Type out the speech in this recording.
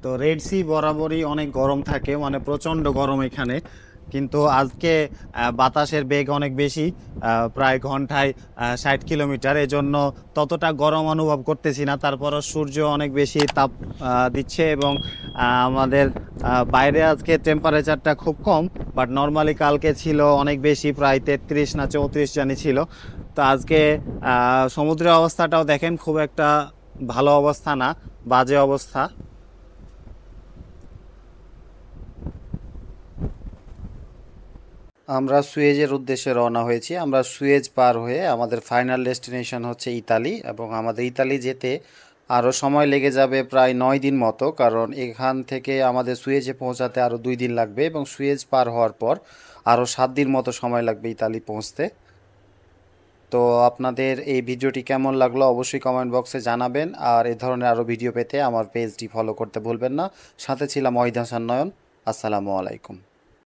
তো Red Sea বরাবরই অনেক গরম থাকে, মানে প্রচণ্ড গরম এখানে। কিন্তু আজকে বাতাসের বেগ অনেক বেশি, প্রায় ঘন্টায় 60 কিলোমিটার, এজন্য ততটা গরম অনুভব করতেছি না। তারপরও সূর্য অনেক বেশি তাপ দিচ্ছে, এবং আমাদের বাইরে আজকে টেম্পারেচারটা খুব কম, বাট নর্মালি কালকে ছিল অনেক বেশি, প্রায় 33 না 34 জানি ছিল। তো আজকে সমুদ্রের অবস্থাটাও দেখেন, খুব একটা ভালো অবস্থা না, বাজে অবস্থা। আমরা সুয়েজের উদ্দেশ্যে রওনা হয়েছি। আমরা সুয়েজ পার হয়ে আমাদের ফাইনাল ডেস্টিনেশন হচ্ছে ইতালি, এবং আমাদের ইতালি যেতে আরও সময় লেগে যাবে প্রায় 9 দিন মতো, কারণ এখান থেকে আমাদের সুয়েজে পৌঁছাতে আরও 2 দিন লাগবে, এবং সুয়েজ পার হওয়ার পর আরও 7 দিন মতো সময় লাগবে ইতালি পৌঁছতে। তো আপনাদের এই ভিডিওটি কেমন লাগলো অবশ্যই কমেন্ট বক্সে জানাবেন, আর এ ধরনের আরও ভিডিও পেতে আমার পেজটি ফলো করতে ভুলবেন না। সাথে ছিলাম ওয়াহিদ হাসান নয়ন। আসসালামু আলাইকুম।